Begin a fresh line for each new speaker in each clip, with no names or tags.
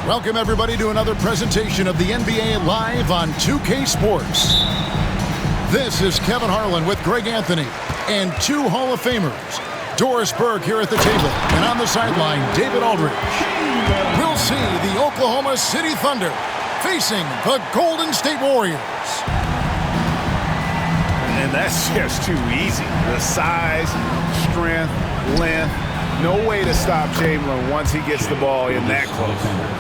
Welcome, everybody, to another presentation of the NBA Live on 2K Sports. This is Kevin Harlan with Greg Anthony and two Hall of Famers. Doris Burke here at the table, and on the sideline, David Aldridge. We'll see the Oklahoma City Thunder facing the Golden State Warriors.
And that's just too easy. The size, strength, length, no way to stop Chamberlain once he gets the ball in that close.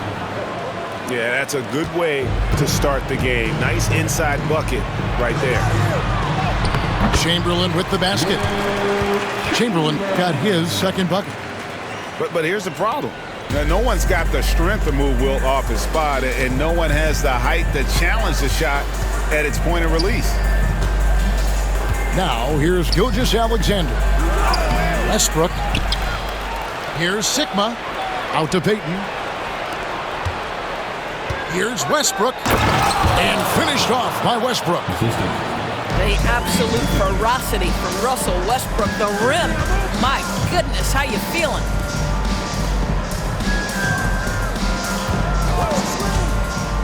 Yeah, that's a good way to start the game. Nice inside bucket right there.
Chamberlain with the basket. Chamberlain got his second bucket.
But here's the problem. Now, no one's got the strength to move Wilt off his spot, and no one has the height to challenge the shot at its point of release.
Now, here's Gilgeous-Alexander. Westbrook. Here's Sigma. Out to Payton. Here's Westbrook. And finished off by Westbrook.
The absolute ferocity from Russell Westbrook. The rim. My goodness, how you feeling?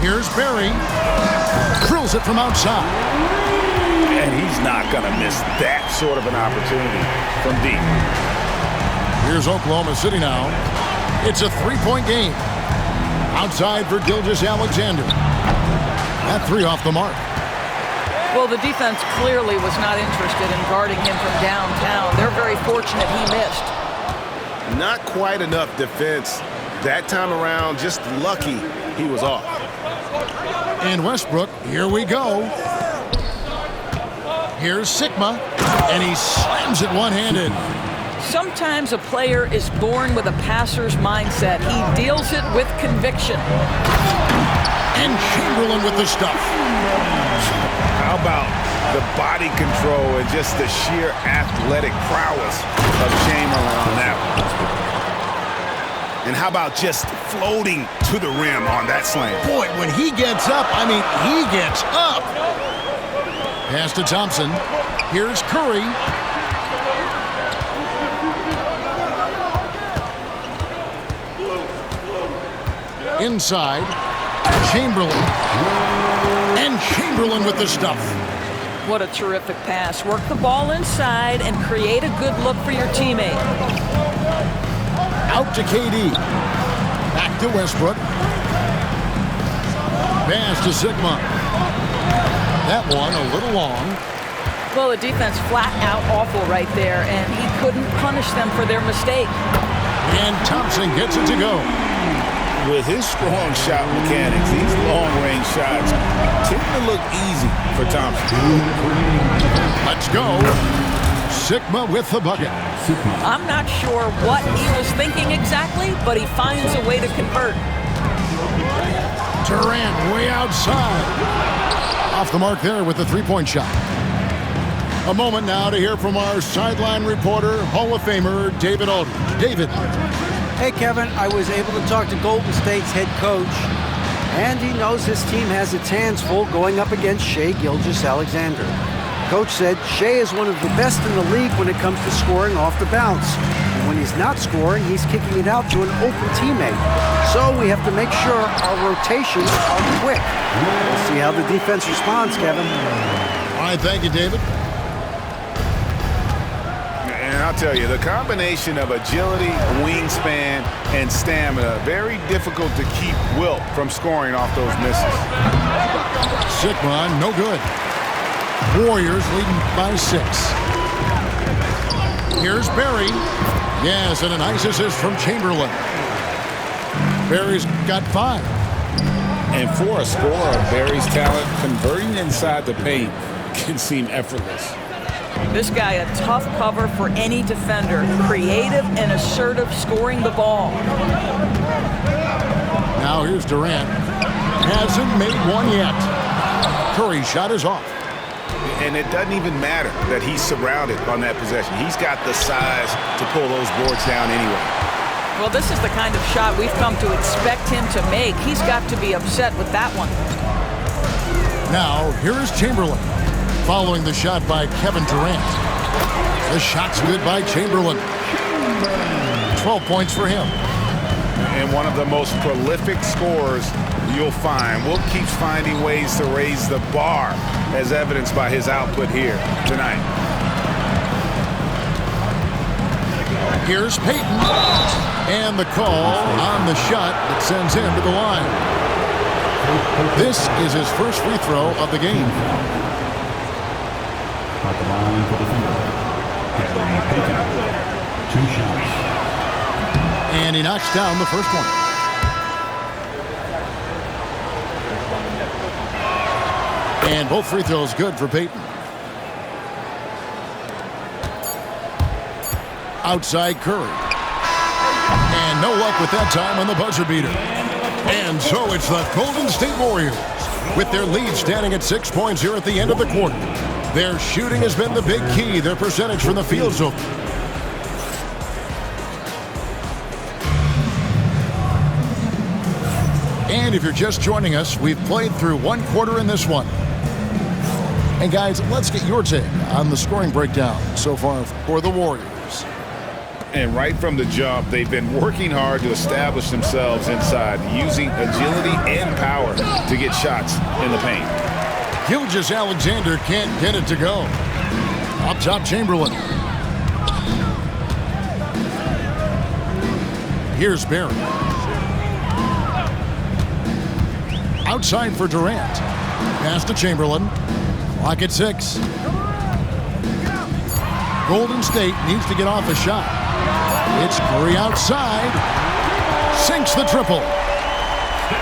Here's Barry. Drills it from outside.
And he's not going to miss that sort of an opportunity from deep.
Here's Oklahoma City now. It's a three-point game. Outside for Gilgeous-Alexander. That three off the mark.
Well, the defense clearly was not interested in guarding him from downtown. They're very fortunate he missed.
Not quite enough defense that time around. Just lucky he was off.
And Westbrook, here we go. Here's Sigma, and he slams it one-handed.
Sometimes a player is born with a passer's mindset. He deals it with conviction.
And Chamberlain with the stuff.
How about the body control and just the sheer athletic prowess of Chamberlain on that one? And how about just floating to the rim on that slam?
Boy, when he gets up, I mean, he gets up. Pass to Thompson. Here's Curry. Inside. Chamberlain. And Chamberlain with the stuff.
What a terrific pass. Work the ball inside and create a good look for your teammate.
Out to KD. Back to Westbrook. Pass to Sigma. That one a little long.
Well, the defense flat out awful right there, and he couldn't punish them for their mistake.
And Thompson gets it to go.
With his strong shot mechanics, these long-range shots tend to look easy for Thompson.
Let's go. Sigma with the bucket.
I'm not sure what he was thinking exactly, but he finds a way to convert.
Durant way outside. Off the mark there with the three-point shot. A moment now to hear from our sideline reporter, Hall of Famer, David Aldridge. David.
Hey, Kevin, I was able to talk to Golden State's head coach, and he knows his team has its hands full going up against Shai Gilgeous-Alexander. Coach said Shai is one of the best in the league when it comes to scoring off the bounce. And when he's not scoring, he's kicking it out to an open teammate. So we have to make sure our rotations are quick. We'll see how the defense responds, Kevin.
All right, thank you, David.
And I'll tell you, the combination of agility, wingspan, and stamina, very difficult to keep Wilt from scoring off those misses.
Sigma, no good. Warriors leading by 6. Here's Barry. Yes, and a nice assist from Chamberlain. Barry's got 5.
And for a scorer of Barry's talent, converting inside the paint can seem effortless.
This guy a tough cover for any defender. Creative and assertive scoring the ball.
Now here's Durant. Hasn't made one yet. Curry's shot is off.
And it doesn't even matter that he's surrounded on that possession. He's got the size to pull those boards down anyway.
Well, this is the kind of shot we've come to expect him to make. He's got to be upset with that one.
Now, here is Chamberlain, following the shot by Kevin Durant. The shot's good by Chamberlain. 12 points for him.
and one of the most prolific scorers you'll find. Wilt keeps finding ways to raise the bar, as evidenced by his output here tonight.
Here's Payton. And the call on the shot that sends him to the line. This is his first free throw of the game.
At the line for the field. Payton. 2 shots.
And he knocks down the first one. And both free throws good for Payton. Outside Curry. And no luck with that time on the buzzer beater. And so it's the Golden State Warriors with their lead standing at 6 points here at the end of the quarter. Their shooting has been the big key. Their percentage from the field's open. And if you're just joining us, we've played through 1 quarter in this one. And guys, let's get your take on the scoring breakdown so far for the Warriors.
And right from the jump, they've been working hard to establish themselves inside, using agility and power to get shots in the paint.
Gilgeous-Alexander can't get it to go. Up top, Chamberlain. Here's Barry. Outside for Durant. Pass to Chamberlain. Clock at 6. Golden State needs to get off a shot. It's Curry outside. Sinks the triple.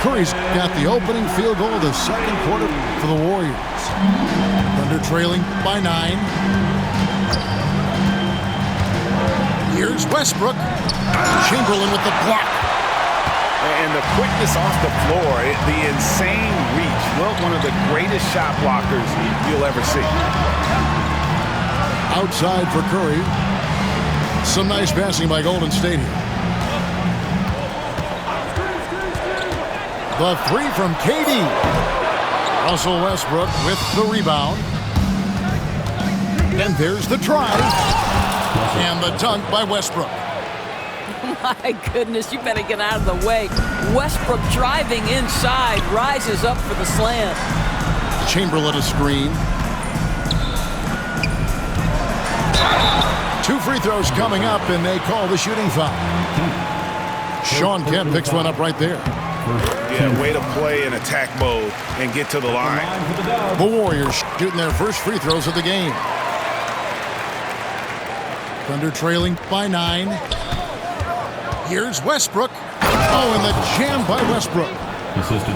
Curry's got the opening field goal of the second quarter for the Warriors. Thunder trailing by 9. Here's Westbrook. Chamberlain with the block.
And the quickness off the floor, the insane reach. Well, one of the greatest shot blockers you'll ever see.
Outside for Curry. Some nice passing by Golden State here. The 3 from KD. Russell Westbrook with the rebound. And there's the try. And the dunk by Westbrook.
My goodness, you better get out of the way. Westbrook driving inside, rises up for the slam.
Chamberlain a screen. 2 free throws coming up, and they call the shooting foul. Shawn Kemp picks one up right there.
Yeah, way to play in attack mode and get to the line.
The Warriors shooting their first free throws of the game. Thunder trailing by 9. Here's Westbrook. Oh, and the jam by Westbrook.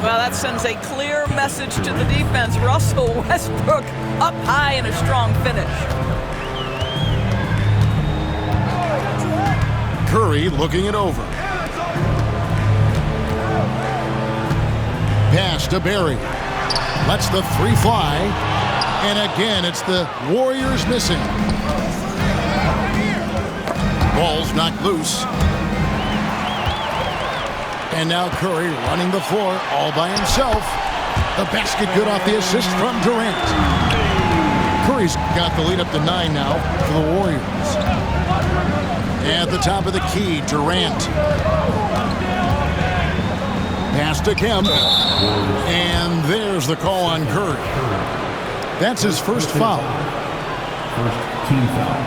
Well, that sends a clear message to the defense. Russell Westbrook up high in a strong finish.
Curry looking it over. Pass to Barry. Lets the 3 fly. And again, it's the Warriors missing. Ball's knocked loose. And now Curry running the floor all by himself. The basket good off the assist from Durant. Curry's got the lead up to 9 now for the Warriors. At the top of the key, Durant. Pass to Kemp. And there's the call on Curry. That's his first foul.
First team foul.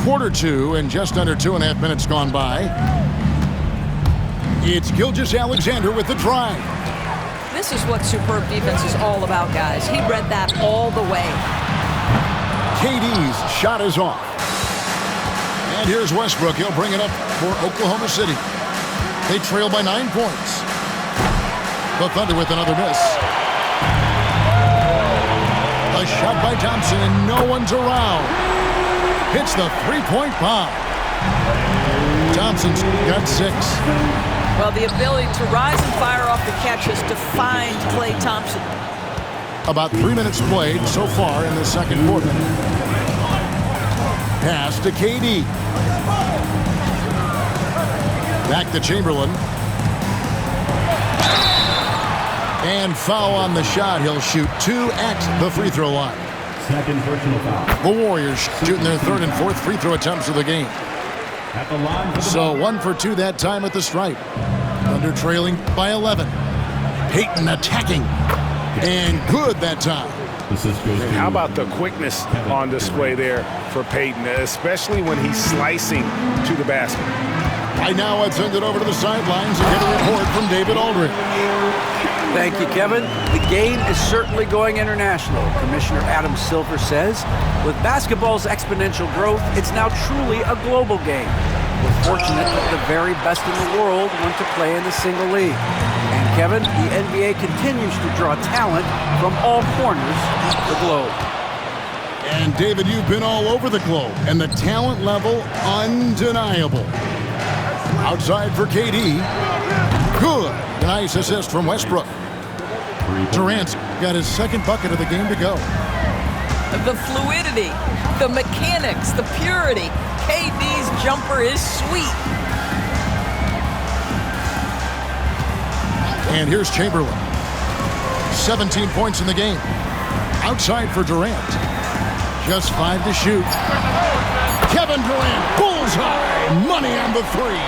Quarter 2 and just under 2.5 minutes gone by. It's Gilgeous-Alexander with the drive.
This is what superb defense is all about, guys. He read that all the way.
KD's shot is off. And here's Westbrook. He'll bring it up for Oklahoma City. They trail by 9 points. The Thunder with another miss. A shot by Thompson, and no one's around. Hits the 3-point bomb. Thompson's got 6.
Well, the ability to rise and fire off the catches defined Klay Thompson.
About 3 minutes played so far in the second quarter. Pass to KD. Back to Chamberlain. And foul on the shot. He'll shoot 2 at the free throw line.
Second personal foul.
The Warriors shooting their 3rd and 4th free throw attempts of the game.
At the line for the
So 1 for 2 that time at the stripe. Thunder trailing by 11. Peyton attacking. And good that time.
And how about the quickness on display there for Peyton, especially when he's slicing to the basket.
Right now, I'd send it over to the sidelines and get a report from David Aldridge.
Thank you, Kevin. The game is certainly going international. Commissioner Adam Silver says, with basketball's exponential growth, it's now truly a global game. We're fortunate that the very best in the world want to play in a single league. And Kevin, the NBA continues to draw talent from all corners of the globe.
And David, you've been all over the globe, and the talent level undeniable. Outside for KD. Good. Nice assist from Westbrook. Durant's got his second bucket of the game to go.
The fluidity, the mechanics, the purity. KD's jumper is sweet.
And here's Chamberlain. 17 points in the game. Outside for Durant. Just 5 to shoot. Kevin Durant, bullseye. Money on the three.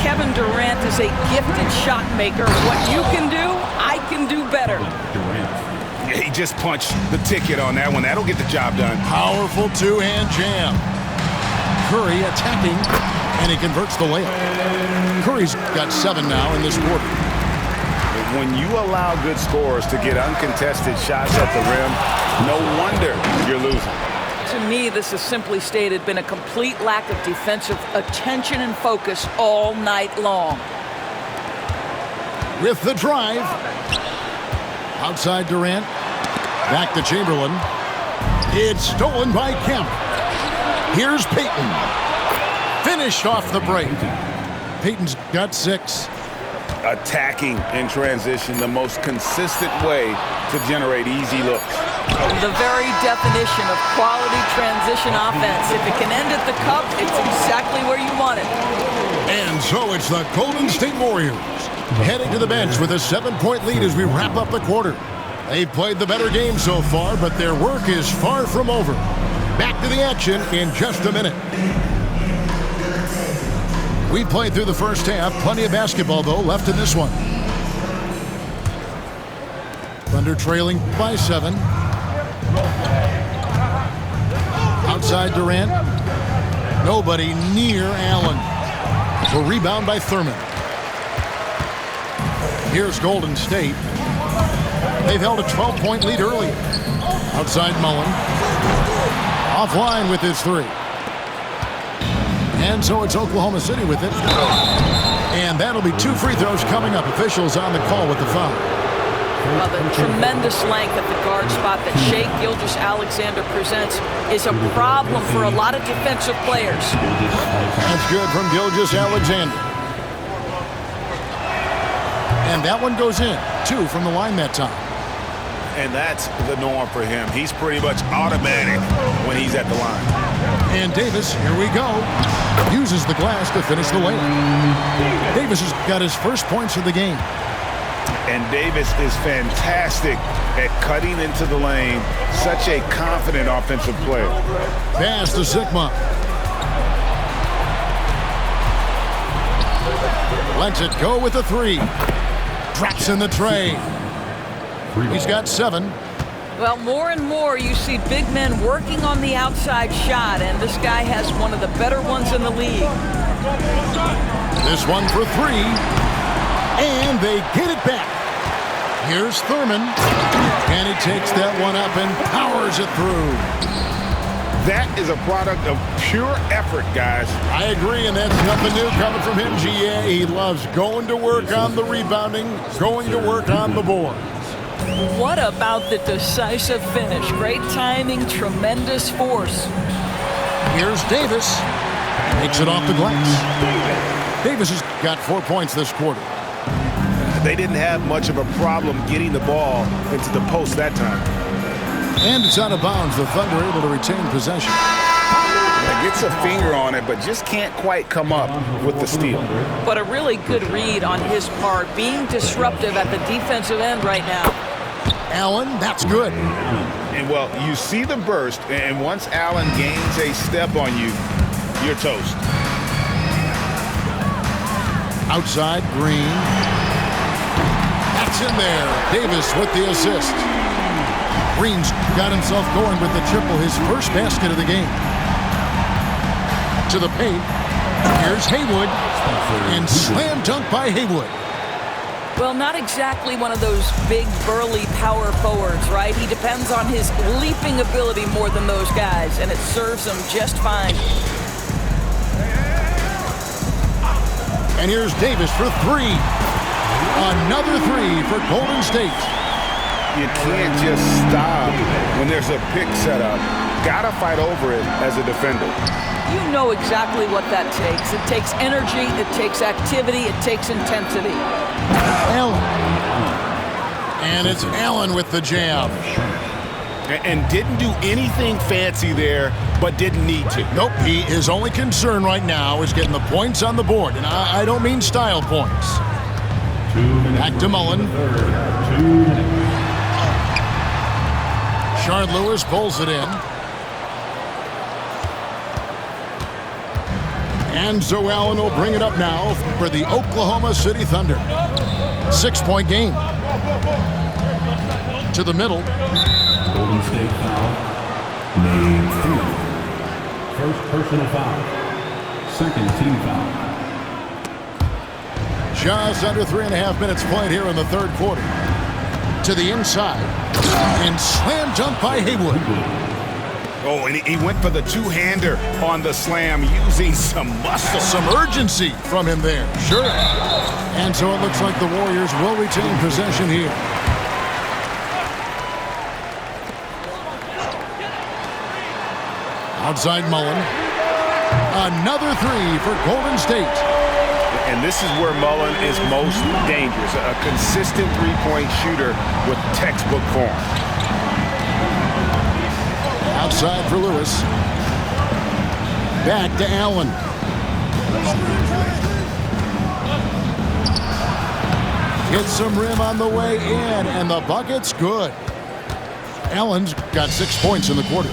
Kevin Durant is a gifted shot maker. What you can do, I can do better.
Yeah, he just punched the ticket on that one. That'll get the job done.
Powerful two-hand jam. Curry attacking, and he converts the layup. Curry's got 7 now in this quarter.
When you allow good scorers to get uncontested shots at the rim, no wonder you're losing.
To me, this has simply stated been a complete lack of defensive attention and focus all night long.
With the drive. Outside Durant. Back to Chamberlain. It's stolen by Kemp. Here's Peyton. Finished off the break. Peyton's got 6.
Attacking in transition, the most consistent way to generate easy looks.
The very definition of quality transition offense. If it can end at the cup, it's exactly where you want it.
And so it's the Golden State Warriors heading to the bench with a 7-point lead as we wrap up the quarter. They've played the better game so far, but their work is far from over. Back to the action in just a minute. We played through the first half. Plenty of basketball, though, left in this one. Thunder trailing by 7. Outside Durant. Nobody near Allen. A rebound by Thurman. Here's Golden State. They've held a 12-point lead early. Outside Mullen. Offline with his 3. And so it's Oklahoma City with it. And that'll be 2 free throws coming up. Officials on the call with the foul.
Well, the tremendous length at the guard spot that Shai Gilgeous-Alexander presents is a problem for a lot of defensive players.
That's good from Gilgeous-Alexander. And that one goes in. 2 from the line that time.
And that's the norm for him. He's pretty much automatic when he's at the line.
And Davis, here we go, uses the glass to finish the layup. Davis has got his first points of the game.
And Davis is fantastic at cutting into the lane. Such a confident offensive player.
Pass to Sigma. Lets it go with the 3. Drops in the tray. He's got 7.
Well, more and more you see big men working on the outside shot, and this guy has one of the better ones in the league.
This one for 3. And they get it back. Here's Thurman. And he takes that one up and powers it through.
That is a product of pure effort, guys.
I agree, and that's nothing new coming from him, GA. He loves going to work on the rebounding, going to work on the board.
What about the decisive finish? Great timing, tremendous force.
Here's Davis. Makes it off the glass. Davis has got 4 points this quarter.
They didn't have much of a problem getting the ball into the post that time.
And it's out of bounds. The Thunder able to retain possession.
Gets a finger on it, but just can't quite come up with the steal.
But a really good read on his part, being disruptive at the defensive end right now.
Allen, that's good.
And, well, you see the burst, and once Allen gains a step on you, you're toast.
Outside, Green. That's in there. Davis with the assist. Green's got himself going with the triple, his first basket of the game. To the paint. Here's Haywood. And slam dunk by Haywood.
Well, not exactly one of those big, burly power forwards, right? He depends on his leaping ability more than those guys, and it serves him just fine.
And here's Davis for three. Another three for Golden State.
You can't just stop when there's a pick set up. Gotta fight over it as a defender.
You know exactly what that takes. It takes energy, it takes activity, it takes intensity.
Allen. And it's Allen with the jam.
And didn't do anything fancy there, but didn't need to.
Nope, his only concern right now is getting the points on the board. And I don't mean style points.
2 minutes.
Back to Mullen.
2 minutes.
Shard Lewis pulls it in. And so Allen will bring it up now for the Oklahoma City Thunder. 6-point game. To the middle.
Golden State foul. Name 3. First personal foul. Second team foul.
Just under 3.5 minutes played here in the third quarter. To the inside. And slam dunk by Haywood.
Oh, and he went for the two-hander on the slam using some muscle.
Some urgency from him there. Sure. And so it looks like the Warriors will retain possession here. Outside Mullen. Another three for Golden State.
And this is where Mullen is most dangerous. A consistent three-point shooter with textbook form.
Outside for Lewis. Back to Allen. Gets some rim on the way in, and the bucket's good. Allen's got 6 points in the quarter.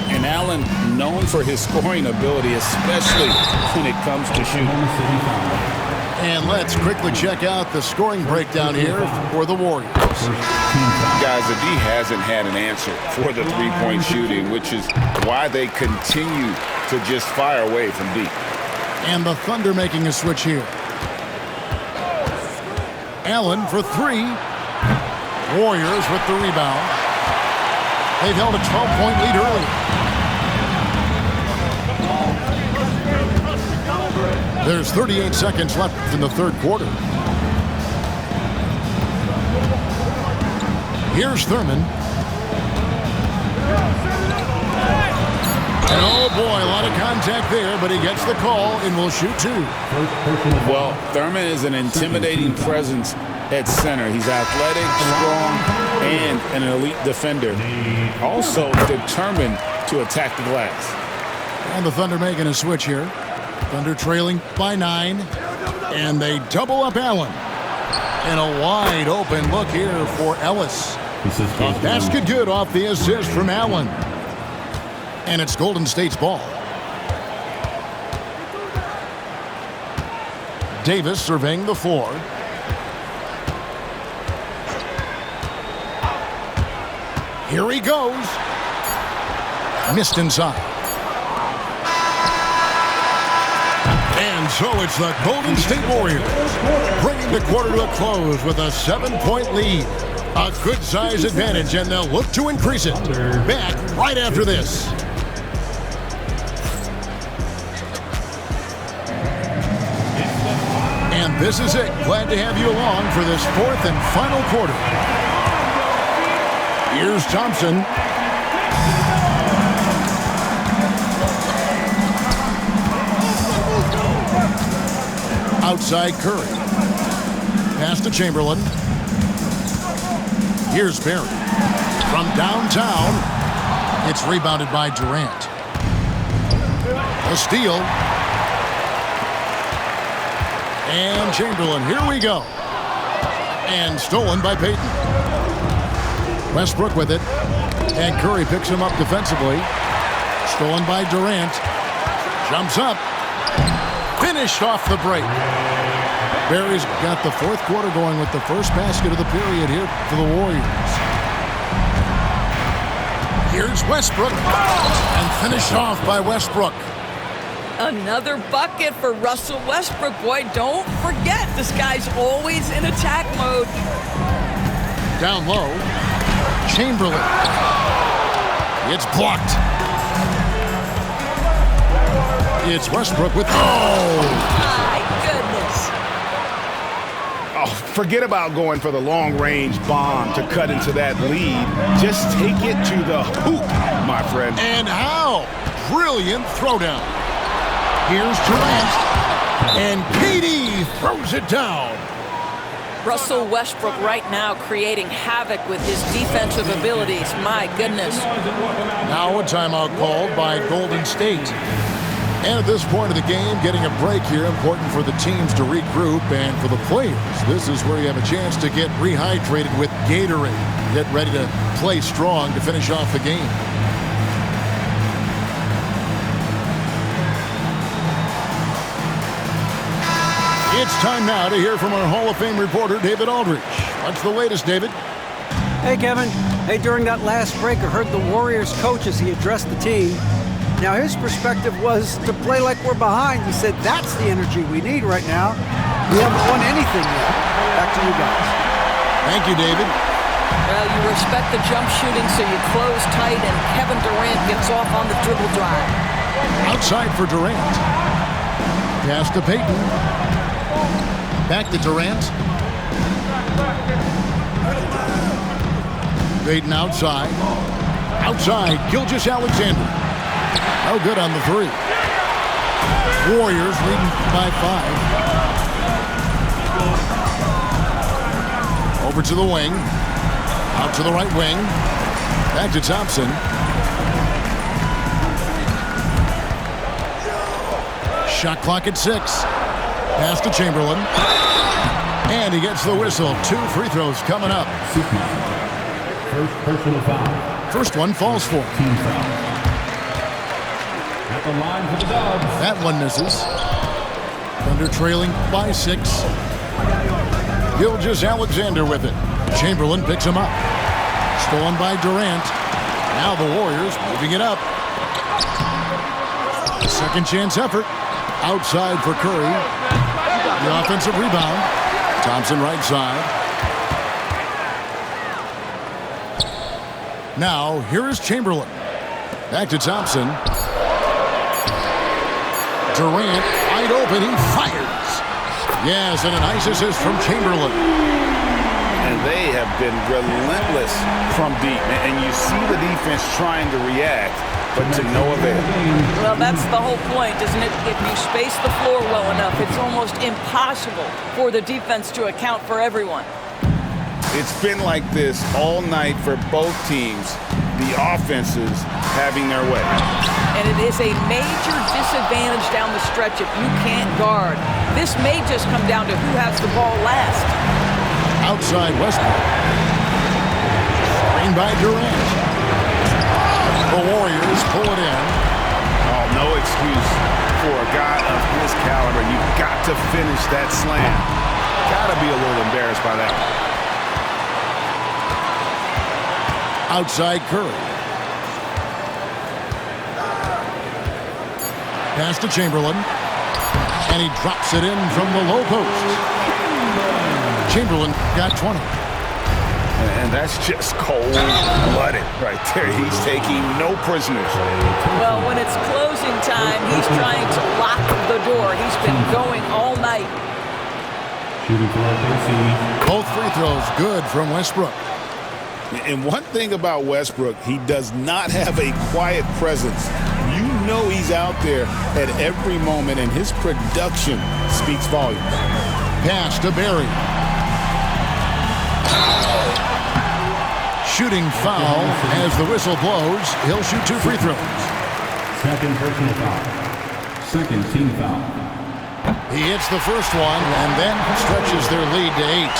And Allen known for his scoring ability, especially when it comes to shooting.
And let's quickly check out the scoring breakdown here for the Warriors.
Guys, the D hasn't had an answer for the three-point shooting, which is why they continue to just fire away from deep.
And the Thunder making a switch here. Allen for three. Warriors with the rebound. They've held a 12-point lead early. There's 38 seconds left in the third quarter. Here's Thurman. And oh boy, a lot of contact there, but he gets the call and will shoot two.
Well, Thurman is an intimidating presence at center. He's athletic, strong, and an elite defender. Also determined to attack the glass.
And the Thunder making a switch here. Thunder trailing by 9. And they double up Allen. And a wide open look here for Ellis. Basket good off the assist from Allen. And it's Golden State's ball. Davis surveying the floor. Here he goes. Missed inside. And so it's the Golden State Warriors bringing the quarter to a close with a 7-point lead. A good size advantage, and they'll look to increase it. Back right after this. And this is it. Glad to have you along for this fourth and final quarter. Here's Thompson. Outside Curry. Pass to Chamberlain. Here's Barry. From downtown, it's rebounded by Durant. A steal. And Chamberlain, here we go. And stolen by Payton. Westbrook with it. And Curry picks him up defensively. Stolen by Durant. Jumps up. Finished off the break. Barry's got the fourth quarter going with the first basket of the period here for the Warriors. Here's Westbrook. And finished off by Westbrook.
Another bucket for Russell Westbrook. Boy, don't forget, this guy's always in attack mode.
Down low. Chamberlain. It's blocked. It's Westbrook with...
Oh, my goodness.
Oh, forget about going for the long-range bomb to cut into that lead. Just take it to the hoop, my friend.
And how? Brilliant throwdown. Here's Durant. And KD throws it down.
Russell Westbrook right now creating havoc with his defensive abilities. My goodness.
Now a timeout called by Golden State. And at this point of the game, getting a break here, important for the teams to regroup, and for the players, this is where you have a chance to get rehydrated with Gatorade. Get ready to play strong to finish off the game. It's time now to hear from our Hall of Fame reporter, David Aldridge. What's the latest, David?
Hey, Kevin. Hey, during that last break, I heard the Warriors coach as he addressed the team. Now, his perspective was to play like we're behind. He said, that's the energy we need right now. We haven't won anything yet. Back to you guys.
Thank you, David.
Well, you respect the jump shooting, so you close tight, and Kevin Durant gets off on the dribble drive.
Outside for Durant. Pass to Payton. Back to Durant. Payton outside. Outside, Gilgeous-Alexander. No good on the three. Warriors leading by 5. Over to the wing. Out to the right wing. Back to Thompson. Shot clock at 6. Pass to Chamberlain. And he gets the whistle. 2 free throws coming up.
First personal foul.
First one falls for.
Team foul. At the line for the Dubs.
That one misses. Thunder trailing by 6. Gilgeous-Alexander with it. Chamberlain picks him up. Stolen by Durant. Now the Warriors moving it up. Second chance effort. Outside for Curry. The offensive rebound. Thompson right side. Now here is Chamberlain. Back to Thompson. Durant wide open. He fires. Yes, and a nice assist from Chamberlain.
And they have been relentless from deep. And you see the defense trying to react, but to no avail.
Well, that's the whole point, isn't it? If you space the floor well enough, it's almost impossible for the defense to account for everyone.
It's been like this all night for both teams. The offenses having their way.
And it is a major disadvantage down the stretch if you can't guard. This may just come down to who has the ball last.
Outside Westbrook. Screen by Durant. The Warriors pull it in.
Oh, no excuse for a guy of his caliber. You've got to finish that slam. Got to be a little embarrassed by that.
Outside Curry. Pass to Chamberlain. And he drops it in from the low post. Chamberlain got 20.
And that's just cold-blooded right there. He's taking no prisoners.
Well, when it's closing time, he's trying to lock the door. He's been going all night.
Shooting for OKC.
Both free throws good from Westbrook.
And one thing about Westbrook, he does not have a quiet presence. You know he's out there at every moment, and his production speaks volumes.
Pass to Barry. Shooting foul as the whistle blows. He'll shoot 2 free throws.
Second personal foul. Second team foul.
He hits the first one and then stretches their lead to 8.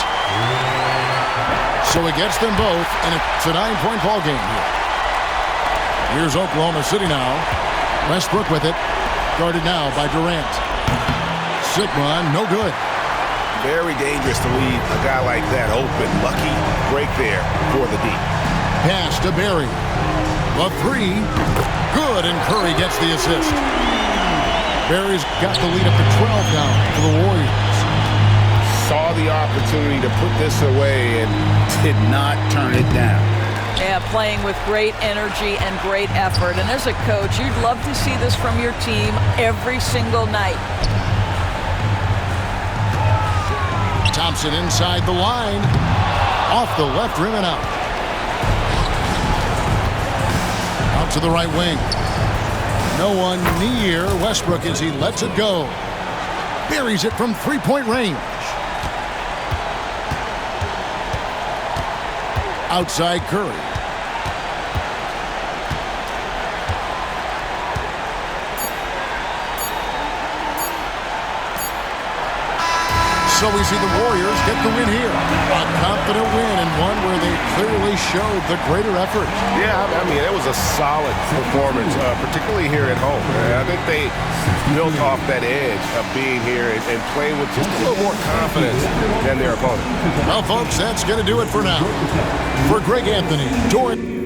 So he gets them both, and it's a 9-point ball game here. Here's Oklahoma City now. Westbrook with it. Guarded now by Durant. Sigma, no good.
Very dangerous to leave a guy like that open. Lucky break there for the D.
Pass to Barry. The three. Good, and Curry gets the assist. Barry's got the lead up to 12 now for the Warriors.
Saw the opportunity to put this away and did not turn it down.
Yeah, playing with great energy and great effort. And as a coach, you'd love to see this from your team every single night.
Thompson inside the line. Off the left rim and out. Out to the right wing. No one near Westbrook as he lets it go. Buries it from three-point range. Outside Curry. So we see the Warriors get the win here. A confident win and one where they clearly showed the greater effort.
Yeah, I mean, it was a solid performance, particularly here at home. I think they built off that edge of being here and playing with just a little more confidence than their opponent.
Well, folks, that's going to do it for now. For Greg Anthony, Doran.